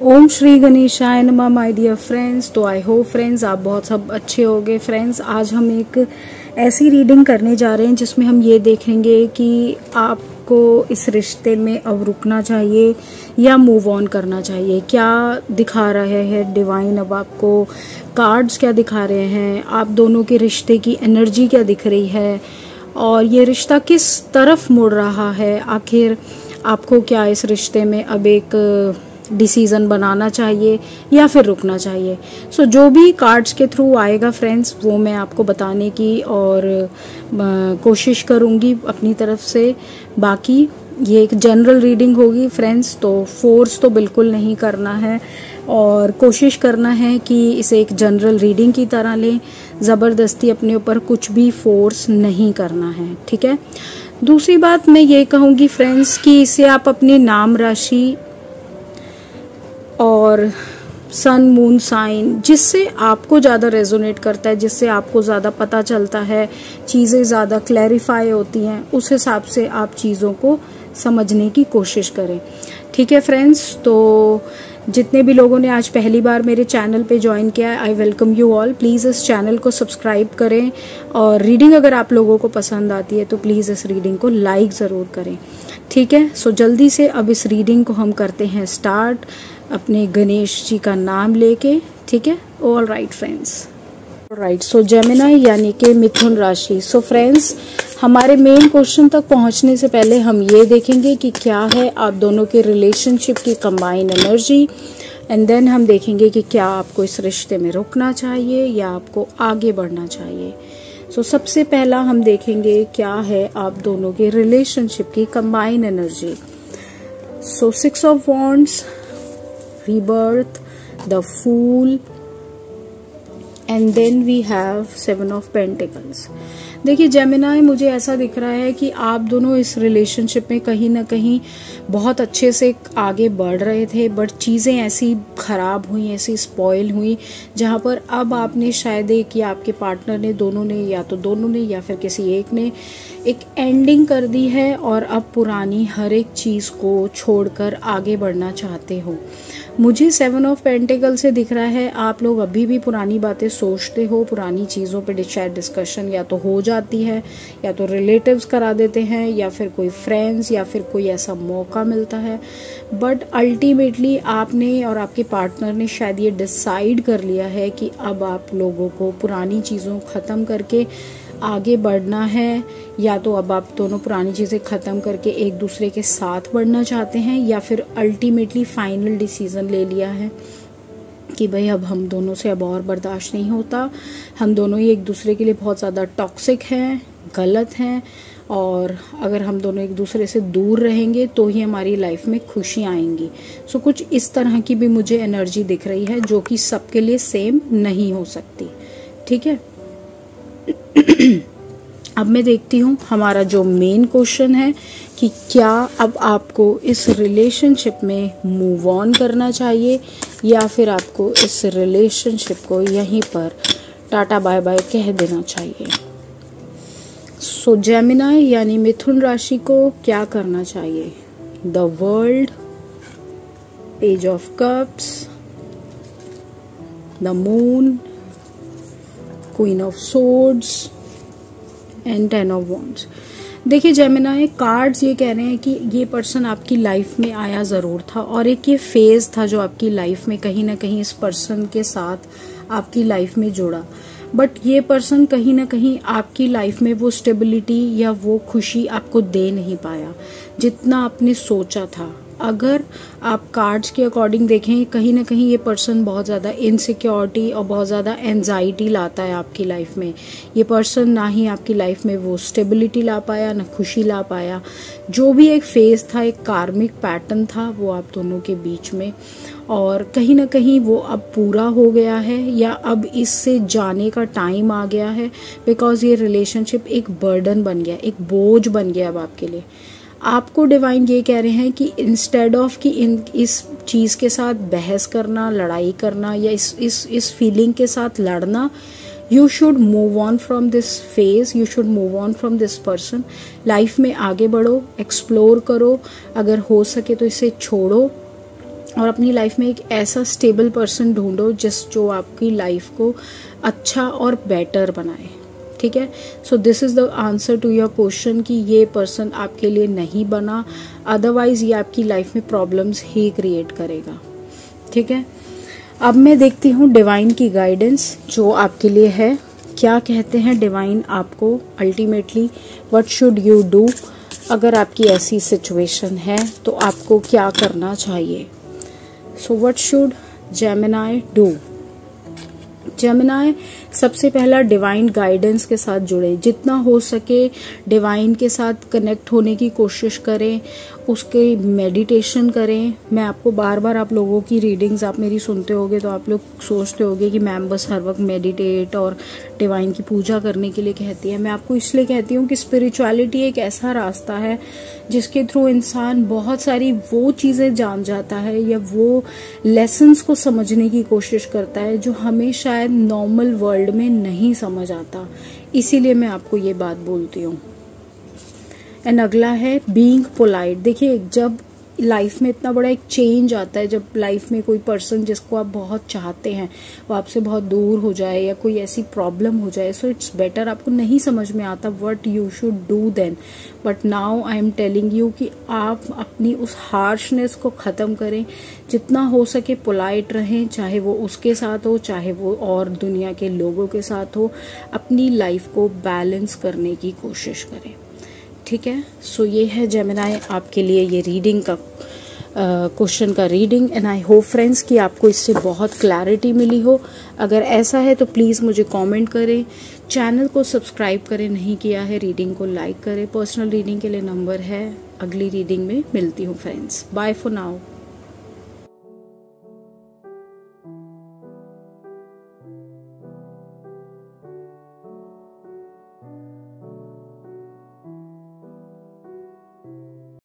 ओम श्री गणेशाय नमः my dear friends. तो आई होप फ्रेंड्स आप बहुत सब अच्छे होंगे। फ्रेंड्स आज हम एक ऐसी रीडिंग करने जा रहे हैं जिसमें हम ये देखेंगे कि आपको इस रिश्ते में अब रुकना चाहिए या मूव ऑन करना चाहिए। क्या दिखा रहे हैं डिवाइन, अब आपको कार्ड्स क्या दिखा रहे हैं, आप दोनों के रिश्ते की एनर्जी क्या दिख रही है और ये रिश्ता किस तरफ मुड़ रहा है। आखिर आपको क्या इस रिश्ते में अब एक डिसीज़न बनाना चाहिए या फिर रुकना चाहिए। सो जो भी कार्ड्स के थ्रू आएगा फ्रेंड्स वो मैं आपको बताने की और कोशिश करूँगी अपनी तरफ से। बाकी ये एक जनरल रीडिंग होगी फ्रेंड्स, तो फोर्स तो बिल्कुल नहीं करना है और कोशिश करना है कि इसे एक जनरल रीडिंग की तरह लें। ज़बरदस्ती अपने ऊपर कुछ भी फोर्स नहीं करना है, ठीक है। दूसरी बात मैं ये कहूँगी फ्रेंड्स कि इसे आप अपनी नाम राशि और सन मून साइन जिससे आपको ज़्यादा रेजोनेट करता है, जिससे आपको ज़्यादा पता चलता है, चीज़ें ज़्यादा क्लैरिफाई होती हैं, उस हिसाब से आप चीज़ों को समझने की कोशिश करें, ठीक है फ्रेंड्स। तो जितने भी लोगों ने आज पहली बार मेरे चैनल पे ज्वाइन किया है, I welcome you all. Please इस चैनल को सब्सक्राइब करें और रीडिंग अगर आप लोगों को पसंद आती है तो प्लीज़ इस रीडिंग को लाइक ज़रूर करें, ठीक है। सो जल्दी से अब इस रीडिंग को हम करते हैं स्टार्ट अपने गणेश जी का नाम लेके, ठीक है। All right friends, right. So Gemini यानी कि मिथुन राशि। सो फ्रेंड्स हमारे मेन क्वेश्चन तक पहुंचने से पहले हम ये देखेंगे कि क्या है आप दोनों के रिलेशनशिप की कंबाइंड एनर्जी, एंड देन हम देखेंगे कि क्या आपको इस रिश्ते में रुकना चाहिए या आपको आगे बढ़ना चाहिए। सो सबसे पहला हम देखेंगे क्या है आप दोनों के रिलेशनशिप की combined energy. So 6 of wands, rebirth, the fool, and then we have 7 of pentacles। देखिए जेमिनी, मुझे ऐसा दिख रहा है कि आप दोनों इस रिलेशनशिप में कहीं ना कहीं बहुत अच्छे से आगे बढ़ रहे थे, बट चीज़ें ऐसी खराब हुई, ऐसी स्पॉइल हुई जहाँ पर अब आपने शायद एक या आपके पार्टनर ने, दोनों ने, या तो दोनों ने या फिर किसी एक ने एक एंडिंग कर दी है और अब पुरानी हर एक चीज़ को छोड़कर आगे बढ़ना चाहते हो। मुझे 7 ऑफ पेंटिकल से दिख रहा है आप लोग अभी भी पुरानी बातें सोचते हो, पुरानी चीज़ों पे शायद डिस्कशन या तो हो जाती है या तो रिलेटिव्स करा देते हैं या फिर कोई फ्रेंड्स या फिर कोई ऐसा मौका मिलता है, बट अल्टीमेटली आपने और आपके पार्टनर ने शायद ये डिसाइड कर लिया है कि अब आप लोगों को पुरानी चीज़ों ख़त्म करके आगे बढ़ना है, या तो अब आप दोनों पुरानी चीज़ें ख़त्म करके एक दूसरे के साथ बढ़ना चाहते हैं, या फिर अल्टीमेटली फाइनल डिसीज़न ले लिया है कि भाई अब हम दोनों से अब और बर्दाश्त नहीं होता, हम दोनों ही एक दूसरे के लिए बहुत ज़्यादा टॉक्सिक हैं, गलत हैं, और अगर हम दोनों एक दूसरे से दूर रहेंगे तो ही हमारी लाइफ में खुशियाँ आएंगी। सो कुछ इस तरह की भी मुझे एनर्जी दिख रही है जो कि सबके लिए सेम नहीं हो सकती, ठीक है। अब मैं देखती हूँ हमारा जो मेन क्वेश्चन है कि क्या अब आपको इस रिलेशनशिप में मूव ऑन करना चाहिए या फिर आपको इस रिलेशनशिप को यहीं पर टाटा बाय बाय कह देना चाहिए। सो जेमिनी यानी मिथुन राशि को क्या करना चाहिए। The world, page of cups, the moon, queen of swords and 10 of wands. देखिए जेमिनी, कार्ड्स ये कह रहे हैं कि ये पर्सन आपकी लाइफ में आया ज़रूर था और एक ये फेज़ था जो आपकी लाइफ में कहीं ना कहीं इस पर्सन के साथ आपकी लाइफ में जुड़ा, बट ये पर्सन कहीं ना कहीं आपकी लाइफ में वो स्टेबिलिटी या वो खुशी आपको दे नहीं पाया जितना आपने सोचा था। अगर आप कार्ड्स के अकॉर्डिंग देखें, कहीं ना कहीं ये पर्सन बहुत ज़्यादा इनसिक्योरिटी और बहुत ज़्यादा एंजाइटी लाता है आपकी लाइफ में। ये पर्सन ना ही आपकी लाइफ में वो स्टेबिलिटी ला पाया, ना खुशी ला पाया। जो भी एक फेज था, एक कार्मिक पैटर्न था वो आप दोनों के बीच में, और कहीं ना कहीं वो अब पूरा हो गया है या अब इससे जाने का टाइम आ गया है, बिकॉज ये रिलेशनशिप एक बर्डन बन गया, एक बोझ बन गया अब आपके लिए। आपको डिवाइन ये कह रहे हैं कि इंस्टेड ऑफ कि इस चीज़ के साथ बहस करना, लड़ाई करना या इस फीलिंग के साथ लड़ना, you should move on from this phase, you should move on from this person. Life में आगे बढ़ो, एक्सप्लोर करो, अगर हो सके तो इसे छोड़ो, और अपनी लाइफ में एक ऐसा स्टेबल पर्सन ढूंढो जो आपकी लाइफ को अच्छा और बेटर बनाए। ठीक है, so this is the answer to your question कि ये पर्सन आपके लिए नहीं बना, अदरवाइज ये आपकी लाइफ में प्रॉब्लम्स ही क्रिएट करेगा। ठीक है, अब मैं देखती हूँ डिवाइन की गाइडेंस जो आपके लिए है। क्या कहते हैं डिवाइन आपको ultimately, what should you do? अगर आपकी ऐसी सिचुएशन है तो आपको क्या करना चाहिए? So what should Gemini do? Gemini सबसे पहला डिवाइन गाइडेंस के साथ जुड़े, जितना हो सके डिवाइन के साथ कनेक्ट होने की कोशिश करें, उसके मेडिटेशन करें। मैं आपको बार बार, आप लोगों की रीडिंग्स आप मेरी सुनते होगे तो आप लोग सोचते होगे कि मैम बस हर वक्त मेडिटेट और डिवाइन की पूजा करने के लिए कहती है। मैं आपको इसलिए कहती हूँ कि स्पिरिचुअलिटी एक ऐसा रास्ता है जिसके थ्रू इंसान बहुत सारी वो चीज़ें जान जाता है या वो लेसन्स को समझने की कोशिश करता है जो हमें शायद नॉर्मल वर्ल्ड में नहीं समझ आता। इसीलिए मैं आपको ये बात बोलती हूँ। एंड अगला है बीइंग पोलाइट। देखिए, जब लाइफ में इतना बड़ा एक चेंज आता है, जब लाइफ में कोई पर्सन जिसको आप बहुत चाहते हैं वो आपसे बहुत दूर हो जाए या कोई ऐसी प्रॉब्लम हो जाए, सो इट्स बेटर, आपको नहीं समझ में आता what you should do then, but now I am telling you कि आप अपनी उस हार्शनेस को खत्म करें, जितना हो सके पोलाइट रहें, चाहे वो उसके साथ हो चाहे वो और दुनिया के लोगों के साथ हो, अपनी लाइफ को बैलेंस करने की कोशिश करें। ठीक है, सो ये है जेमिनाई आपके लिए ये रीडिंग का क्वेश्चन का reading. And I hope friends कि आपको इससे बहुत क्लैरिटी मिली हो। अगर ऐसा है तो प्लीज़ मुझे कमेंट करें, चैनल को सब्सक्राइब करें नहीं किया है, रीडिंग को लाइक करें। पर्सनल रीडिंग के लिए नंबर है। अगली रीडिंग में मिलती हूँ फ्रेंड्स, बाय फॉर नाउ।